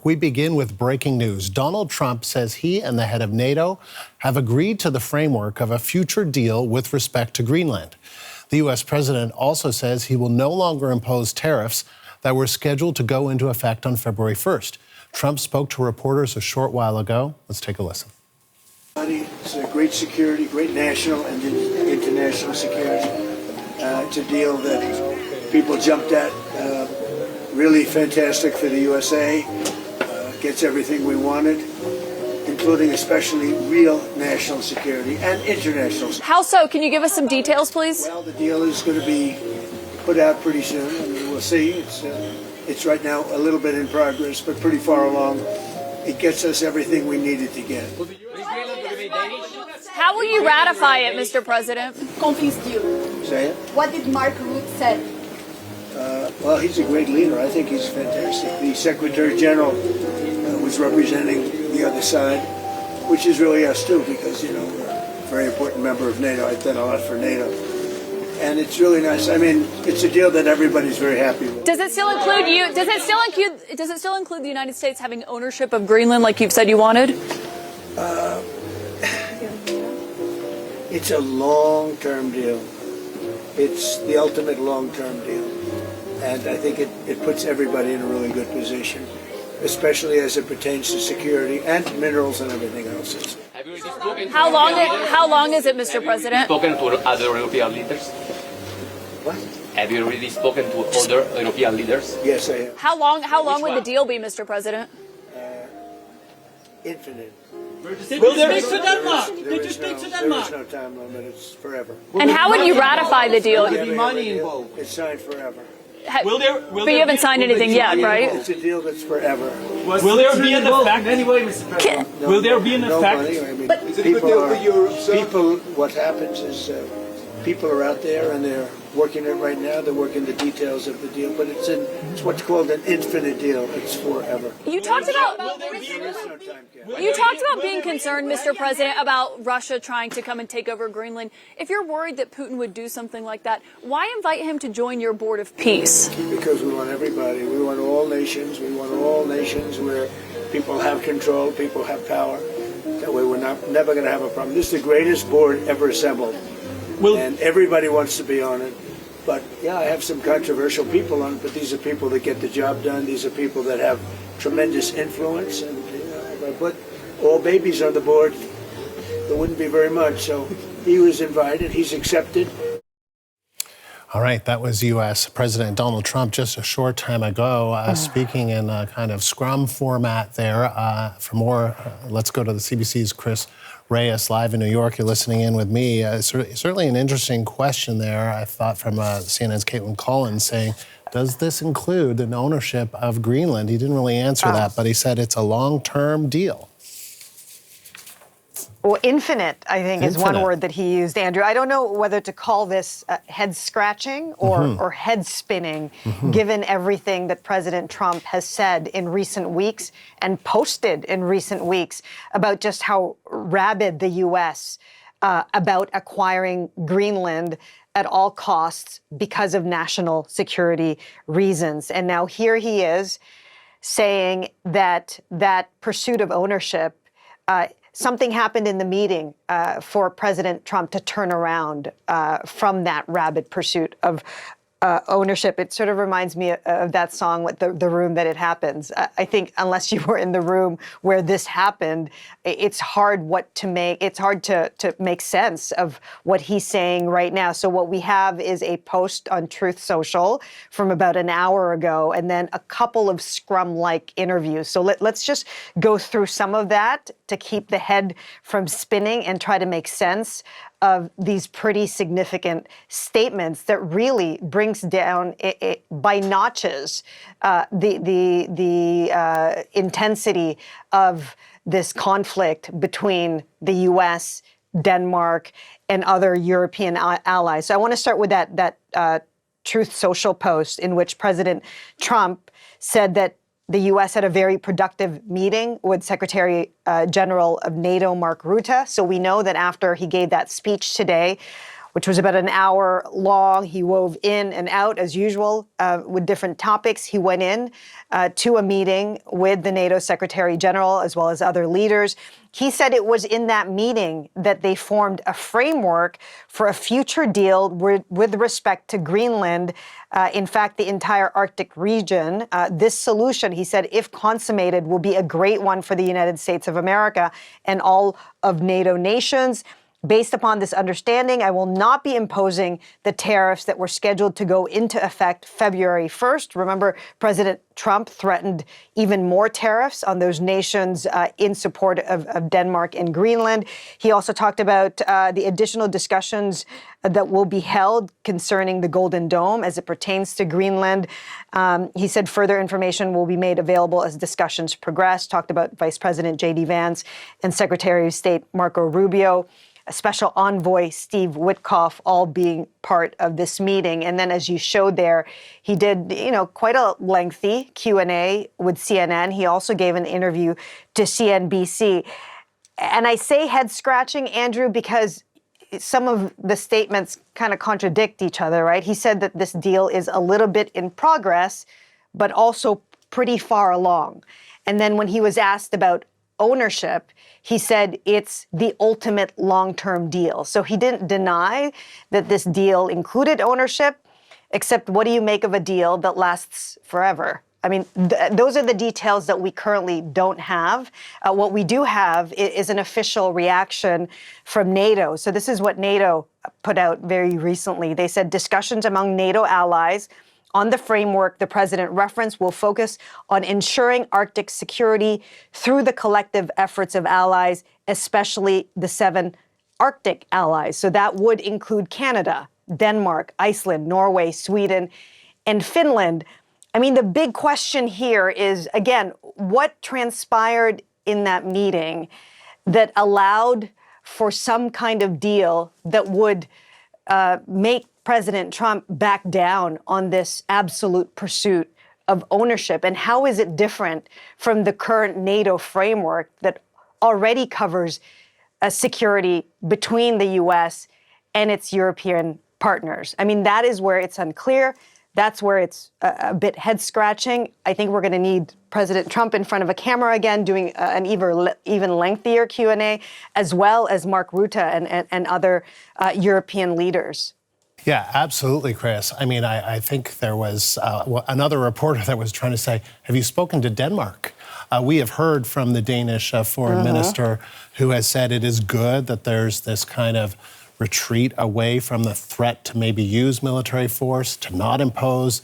We begin with breaking news. Donald Trump says he and the head of NATO have agreed to the framework of a future deal with respect to Greenland. The U.S. president also says he will no longer impose tariffs that were scheduled to go into effect on February 1st. Trump spoke to reporters a short while ago. Let's take a listen. It's a great security, great national and international security. It's a deal that people jumped at. Really fantastic for the USA. Gets everything we wanted, including especially real national security and international security. How so? Can you give us some details, please? Well, the deal is going to be put out pretty soon, and we'll see. It's right now a little bit in progress, but pretty far along. It gets us everything we needed to get. How will you ratify it, Mr. President? Convinced you. Say it? What did Mark Rutte say? Well, he's a great leader. I think he's fantastic. The Secretary General was representing the other side, which is really us too, because, you know, we're a very important member of NATO. I've done a lot for NATO. And it's really nice. I mean, it's a deal that everybody's very happy with. Does it still include you? Does it still include the United States having ownership of Greenland like you've said you wanted? It's a long-term deal. It's the ultimate long-term deal. And I think it puts everybody in a really good position, especially as it pertains to security and minerals and everything else. How long is it, Mr. President? Have you spoken to other European leaders? What? Have you really spoken to other European leaders? Yes, I have. How long would the deal be, Mr. President? Infinite. Will there speak to Denmark? Did you speak to Denmark? There is no time limit. It's forever. And how would you ratify the deal? Will there be money involved? It's signed forever. But you haven't signed anything yet, right? It's a deal that's forever. Will there be an effect anyway, Mr. President? Will there be an effect? Money. I mean, people, what happens is people are out there and they're working it right now. They're working the details of the deal, but it's what's called an infinite deal. It's forever. You talked about being concerned, Mr. President, about Russia trying to come and take over Greenland. If you're worried that Putin would do something like that, why invite him to join your board of peace? Because we want everybody. We want all nations. We want all nations where people have control, people have power. That way we're never going to have a problem. This is the greatest board ever assembled. And everybody wants to be on it. But, yeah, I have some controversial people on it, but these are people that get the job done. These are people that have tremendous influence. And, you know, if I put all babies on the board, there wouldn't be very much. So he was invited. He's accepted. All right, that was U.S. President Donald Trump just a short time ago, speaking in a kind of scrum format there. For more, let's go to the CBC's Chris Reyes live in New York. You're listening in with me. Certainly an interesting question there, I thought, from CNN's Caitlin Collins saying, does this include an ownership of Greenland? He didn't really answer that, but he said it's a long-term deal. Well, infinite, I think, is one word that he used, Andrew. I don't know whether to call this head-scratching or head-spinning, given everything that President Trump has said in recent weeks and posted in recent weeks about just how rabid the U.S. About acquiring Greenland at all costs because of national security reasons. And now here he is saying that that pursuit of ownership something happened in the meeting for President Trump to turn around from that rabid pursuit of ownership. It sort of reminds me of that song with the room that it happens. I think unless you were in the room where this happened, it's hard to make sense of what he's saying right now. So what we have is a post on Truth Social from about an hour ago, and then a couple of Scrum-like interviews. So let's just go through some of that to keep the head from spinning and try to make sense of these pretty significant statements that really brings down by notches the intensity of this conflict between the U.S., Denmark, and other European allies. So I want to start with that Truth Social post in which President Trump said that the U.S. had a very productive meeting with Secretary General of NATO, Mark Rutte. So we know that after he gave that speech today, which was about an hour long. He wove in and out, as usual, with different topics. He went in to a meeting with the NATO Secretary General, as well as other leaders. He said it was in that meeting that they formed a framework for a future deal with respect to Greenland, in fact, the entire Arctic region. This solution, he said, if consummated, will be a great one for the United States of America and all of NATO nations. Based upon this understanding, I will not be imposing the tariffs that were scheduled to go into effect February 1st. Remember, President Trump threatened even more tariffs on those nations in support of Denmark and Greenland. He also talked about the additional discussions that will be held concerning the Golden Dome as it pertains to Greenland. He said further information will be made available as discussions progress. Talked about Vice President J.D. Vance and Secretary of State Marco Rubio, a special envoy, Steve Witkoff, all being part of this meeting. And then, as you showed there, he did, quite a lengthy Q&A with CNN. He also gave an interview to CNBC. And I say head-scratching, Andrew, because some of the statements kind of contradict each other, right? He said that this deal is a little bit in progress, but also pretty far along. And then when he was asked about ownership, he said it's the ultimate long-term deal. So he didn't deny that this deal included ownership, except what do you make of a deal that lasts forever? I mean, those are the details that we currently don't have. What we do have is an official reaction from NATO. So this is what NATO put out very recently. They said discussions among NATO allies on the framework the president referenced will focus on ensuring Arctic security through the collective efforts of allies, especially the 7 Arctic allies. So that would include Canada, Denmark, Iceland, Norway, Sweden, and Finland. I mean, the big question here is, again, what transpired in that meeting that allowed for some kind of deal that would make President Trump back down on this absolute pursuit of ownership? And how is it different from the current NATO framework that already covers security between the U.S. and its European partners? I mean, that is where it's unclear. That's where it's a bit head-scratching. I think we're going to need President Trump in front of a camera again, doing an even lengthier Q&A, as well as Mark Rutte and other European leaders. Yeah, absolutely, Chris. I mean, I think there was another reporter that was trying to say, have you spoken to Denmark? We have heard from the Danish foreign minister, who has said it is good that there's this kind of retreat away from the threat to maybe use military force, to not impose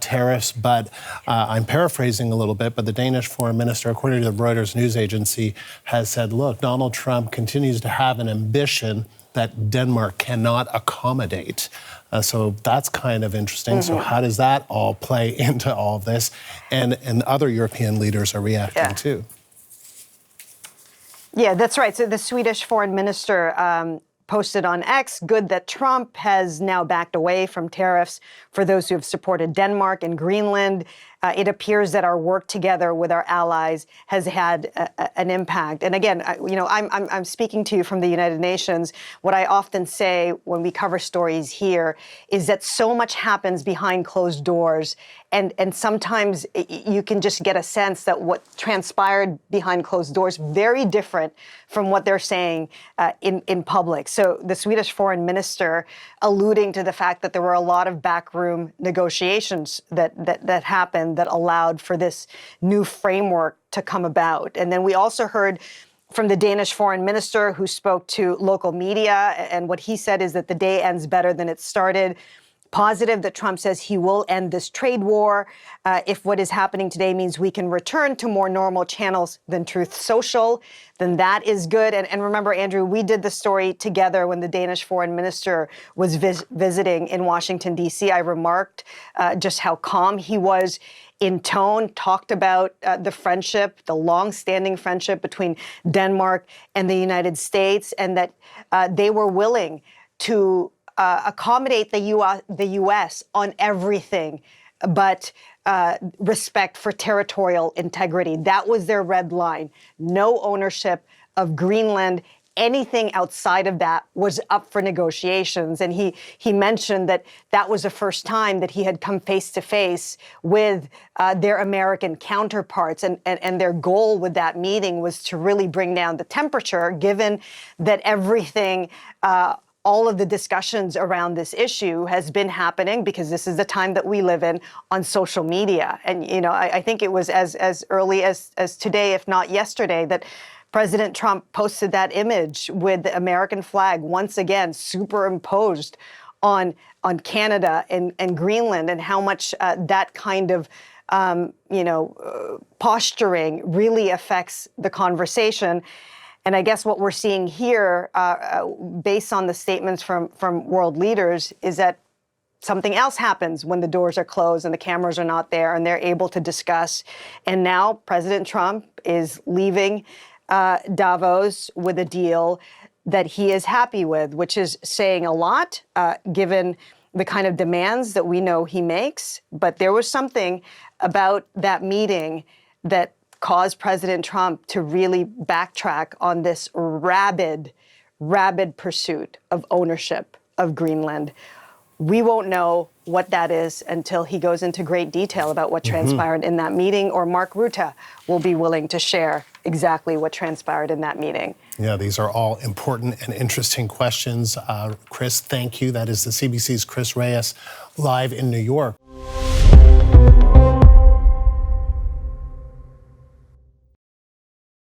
tariffs. But I'm paraphrasing a little bit, but the Danish foreign minister, according to the Reuters news agency, has said, look, Donald Trump continues to have an ambition that Denmark cannot accommodate. So that's kind of interesting. So how does that all play into all of this? And other European leaders are reacting too. Yeah, that's right. So the Swedish foreign minister posted on X, good that Trump has now backed away from tariffs for those who have supported Denmark and Greenland. It appears that our work together with our allies has had an impact. And again, I'm speaking to you from the United Nations. What I often say when we cover stories here is that so much happens behind closed doors. And sometimes you can just get a sense that what transpired behind closed doors very different from what they're saying in public. So the Swedish foreign minister alluding to the fact that there were a lot of backroom negotiations that happened that allowed for this new framework to come about. And then we also heard from the Danish foreign minister, who spoke to local media, and what he said is that the day ends better than it started. Positive that Trump says he will end this trade war if what is happening today means we can return to more normal channels than Truth Social, then that is good. And remember, Andrew, we did the story together when the Danish foreign minister was visiting in Washington, D.C. I remarked just how calm he was in tone, talked about the friendship, the long-standing friendship between Denmark and the United States, and that they were willing to accommodate the U.S. on everything but respect for territorial integrity. That was their red line. No ownership of Greenland anything outside of that was up for negotiations. And he mentioned that that was the first time that he had come face to face with their American counterparts. And their goal with that meeting was to really bring down the temperature, given that everything, all of the discussions around this issue has been happening, because this is the time that we live in, on social media. And, you know, I think it was as early as today, if not yesterday, that President Trump posted that image with the American flag once again superimposed on Canada and Greenland, and how much that kind of posturing really affects the conversation. And I guess what we're seeing here, based on the statements from world leaders, is that something else happens when the doors are closed and the cameras are not there and they're able to discuss. And now President Trump is leaving Davos with a deal that he is happy with, which is saying a lot, given the kind of demands that we know he makes. But there was something about that meeting that caused President Trump to really backtrack on this rabid pursuit of ownership of Greenland. We won't know what that is until he goes into great detail about what transpired in that meeting, or Mark Rutte will be willing to share exactly what transpired in that meeting. Yeah, these are all important and interesting questions. Chris, thank you. That is the CBC's Chris Reyes live in New York.